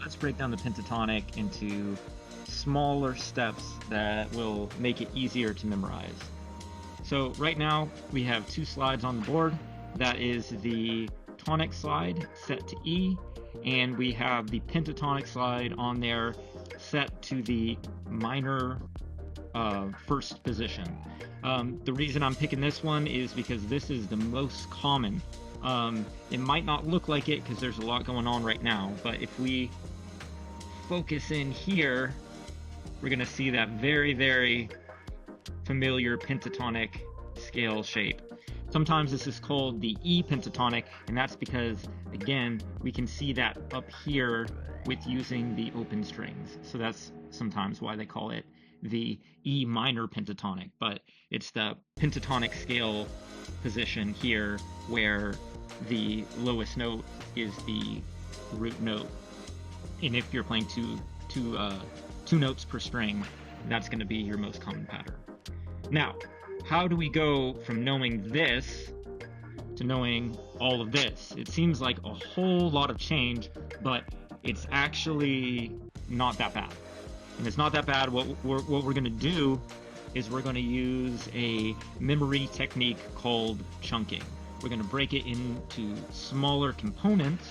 let's break down the pentatonic into smaller steps that will make it easier to memorize. So right now we have two slides on the board. That is the tonic slide set to E, and we have the pentatonic slide on there set to the minor first position. The reason I'm picking this one is because this is the most common. It might not look like it because there's a lot going on right now, but if we focus in here, we're going to see that very, very familiar pentatonic scale shape. Sometimes this is called the E pentatonic, and that's because, again, we can see that up here with using the open strings. So that's sometimes why they call it the E minor pentatonic, but it's the pentatonic scale position here where the lowest note is the root note. And if you're playing two notes per string, that's going to be your most common pattern. Now, how do we go from knowing this to knowing all of this? It seems like a whole lot of change, but it's actually not that bad. And it's not that bad. What we're going to do is we're going to use a memory technique called chunking. We're going to break it into smaller components,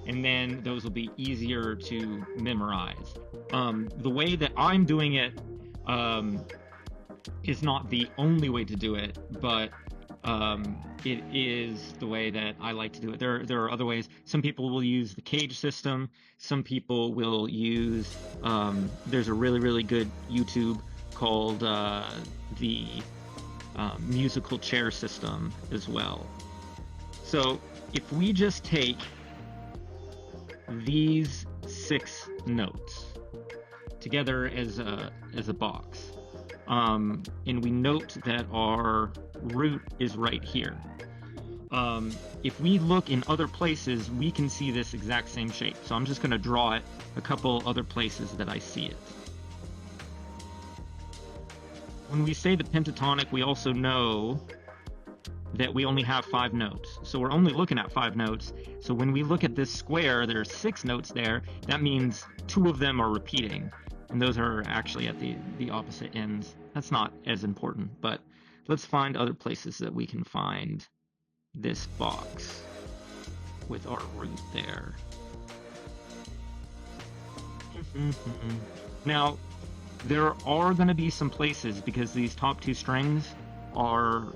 and then those will be easier to memorize. The way that I'm doing it is not the only way to do it, but it is the way that I like to do it. There are other ways. Some people will use the cage system. Some people will use, there's a really, really good YouTube called the musical chair system as well. So if we just take these 6 notes together as a box, and we note that our root is right here. If we look in other places, we can see this exact same shape. So I'm just going to draw it a couple other places that I see it. When we say the pentatonic, we also know that we only have 5 notes. So we're only looking at 5 notes. So when we look at this square, there are 6 notes there. That means 2 of them are repeating. And those are actually at the opposite ends. That's not as important, but let's find other places that we can find this box with our root there. Now, there are going to be some places, because these top 2 strings are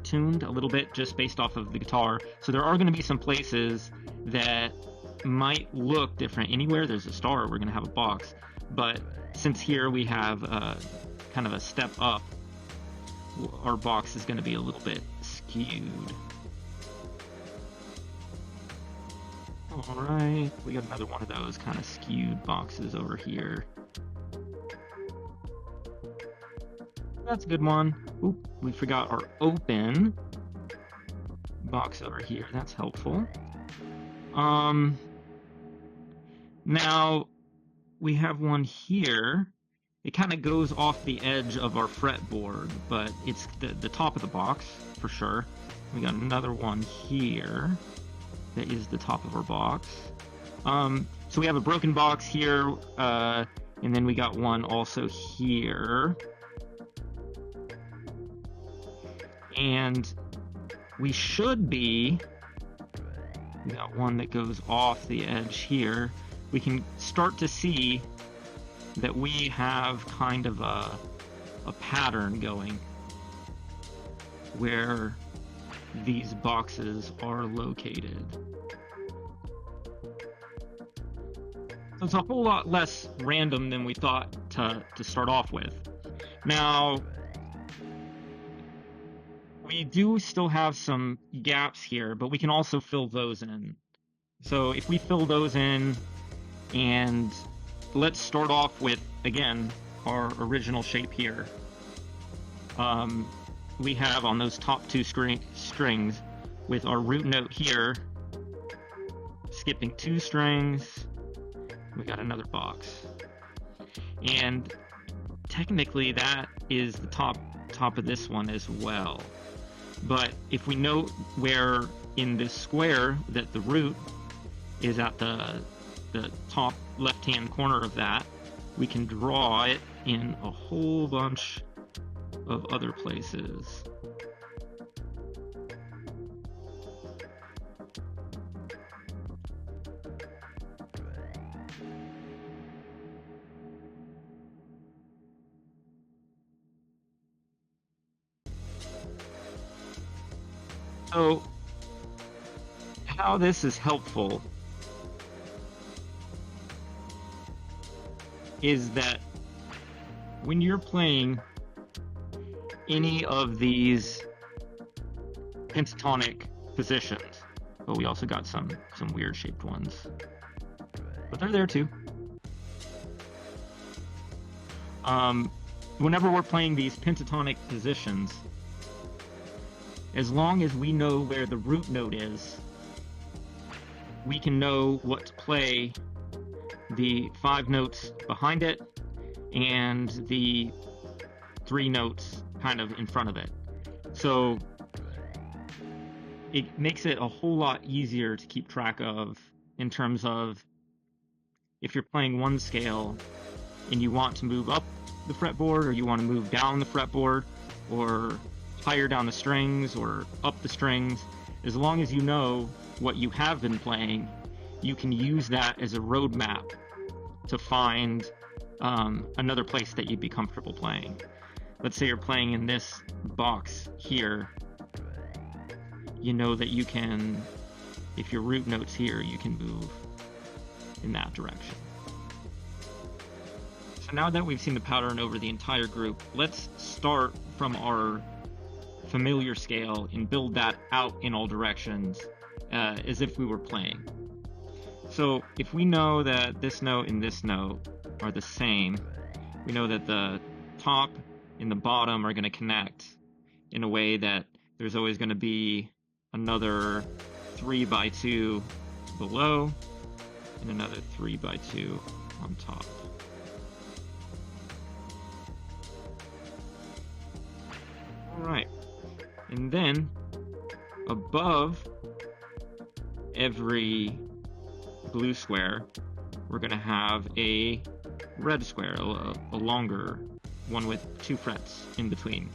tuned a little bit just based off of the guitar. So there are going to be some places that might look different. Anywhere there's a star, we're going to have a box. But since here we have kind of a step up, our box is going to be a little bit skewed. Alright, we got another one of those kind of skewed boxes over here. That's a good one. Oop, we forgot our open box over here. That's helpful. Now, we have one here. It kind of goes off the edge of our fretboard, but it's the top of the box for sure. We got another one here that is the top of our box. So we have a broken box here, and then we got one also here. And we got one that goes off the edge here. We can start to see that we have kind of a pattern going where these boxes are located. So it's a whole lot less random than we thought to start off with. Now, we do still have some gaps here, but we can also fill those in. So if we fill those in, and let's start off with, again, our original shape here. We have on those top 2 strings with our root note here, skipping 2 strings, we got another box. And technically that is the top of this one as well. But if we note where in this square that the root is at the the top left-hand corner of that, we can draw it in a whole bunch of other places. So, how this is helpful is that when you're playing any of these pentatonic positions, but we also got some weird shaped ones, but they're there too. Whenever we're playing these pentatonic positions, as long as we know where the root note is, we can know what to play the 5 notes behind it and the 3 notes kind of in front of it. So it makes it a whole lot easier to keep track of in terms of if you're playing one scale and you want to move up the fretboard, or you want to move down the fretboard, or higher down the strings or up the strings, as long as you know what you have been playing, you can use that as a roadmap to find another place that you'd be comfortable playing. Let's say you're playing in this box here. You know that you can, if your root note's here, you can move in that direction. So now that we've seen the pattern over the entire group, let's start from our familiar scale and build that out in all directions as if we were playing. So if we know that this note and this note are the same, we know that the top and the bottom are going to connect in a way that there's always going to be another 3x2 below and another 3x2 on top. Alright, and then above every blue square, we're going to have a red square, a longer one with 2 frets in between.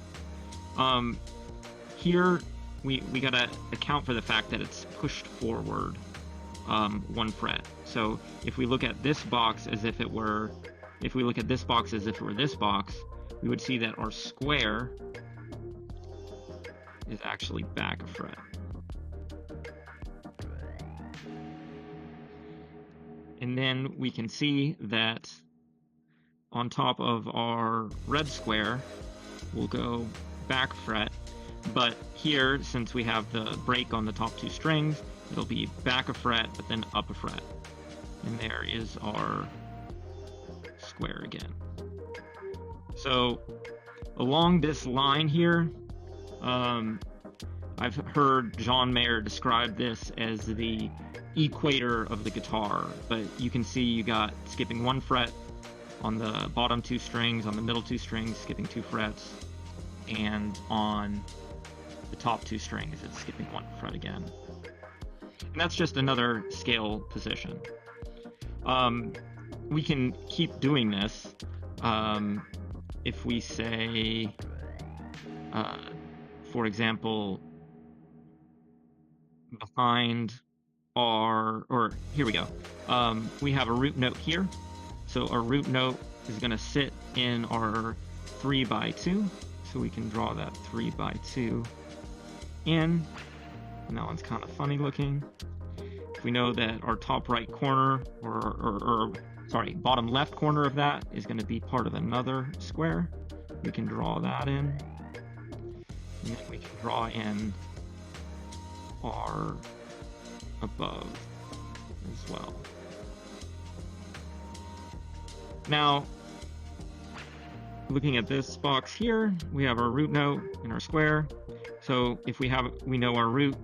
Here, we got to account for the fact that it's pushed forward 1 fret. So if we look at this box as if it were, this box, we would see that our square is actually back a fret. And then we can see that on top of our red square, we'll go back fret. But here, since we have the break on the top 2 strings, it'll be back a fret, but then up a fret. And there is our square again. So along this line here, I've heard John Mayer describe this as the equator of the guitar, but you can see you got skipping 1 fret on the bottom 2 strings, on the middle 2 strings, skipping 2 frets, and on the top 2 strings, it's skipping 1 fret again. And that's just another scale position. We can keep doing this if we say, for example, behind here we go. We have a root note here. So our root note is going to sit in our 3x2. So we can draw that 3x2 in. And that one's kind of funny looking. If we know that our top right corner, bottom left corner of that is going to be part of another square, we can draw that in. And then we can draw in our above as well. Now, looking at this box here, we have our root note in our square. So if we know our root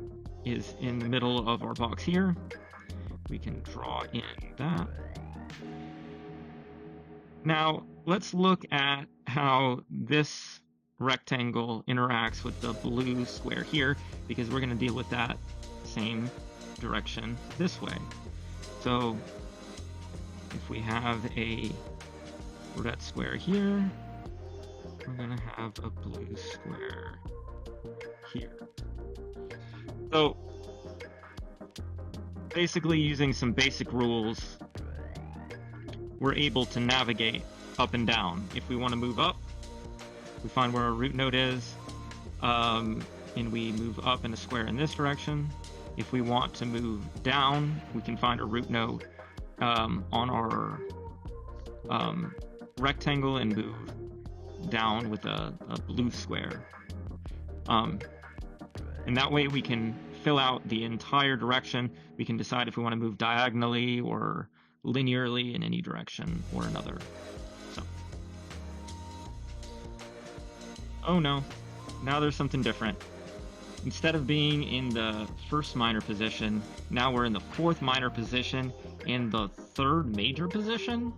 is in the middle of our box here, we can draw in that. Now, let's look at how this rectangle interacts with the blue square here, because we're going to deal with that same direction this way. So if we have a red square here, we're going to have a blue square here. So basically, using some basic rules, we're able to navigate up and down. If we want to move up, we find where our root note is, and we move up in a square in this direction. If we want to move down, we can find a root note on our rectangle and move down with a blue square. And that way we can fill out the entire direction. We can decide if we want to move diagonally or linearly in any direction or another. So. Oh no, now there's something different. Instead of being in the first minor position, now we're in the fourth minor position and the third major position.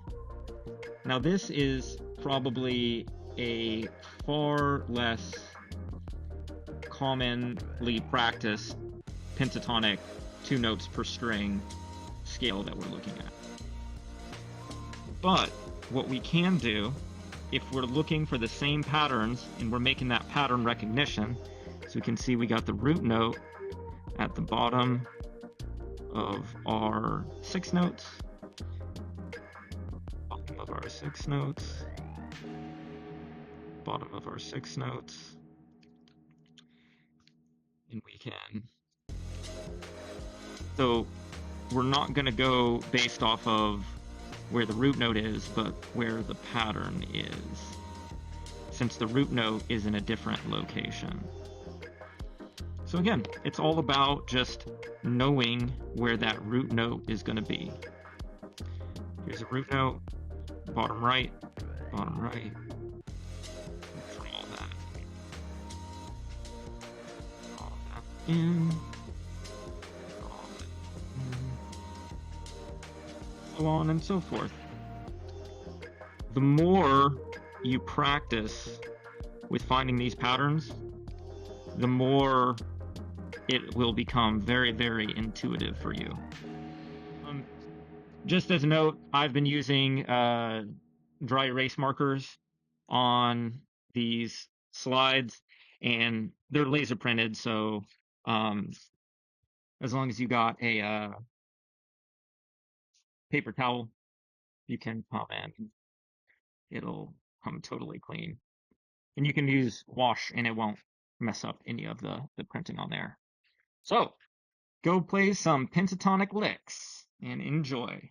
Now this is probably a far less commonly practiced pentatonic 2 notes per string scale that we're looking at. But what we can do, if we're looking for the same patterns and we're making that pattern recognition, so we can see we got the root note at the bottom of our 6 notes, bottom of our 6 notes, bottom of our 6 notes, and we can. So we're not going to go based off of where the root note is, but where the pattern is, since the root note is in a different location. So again, it's all about just knowing where that root note is going to be. Here's a root note, bottom right, bottom right. Draw that. Draw that in. So on and so forth. The more you practice with finding these patterns, the more it will become very, very intuitive for you. Just as a note, I've been using dry erase markers on these slides, and they're laser printed, so as long as you got a paper towel, you can come in. It'll come totally clean. And you can use wash and it won't mess up any of the printing on there. So, go play some pentatonic licks and enjoy.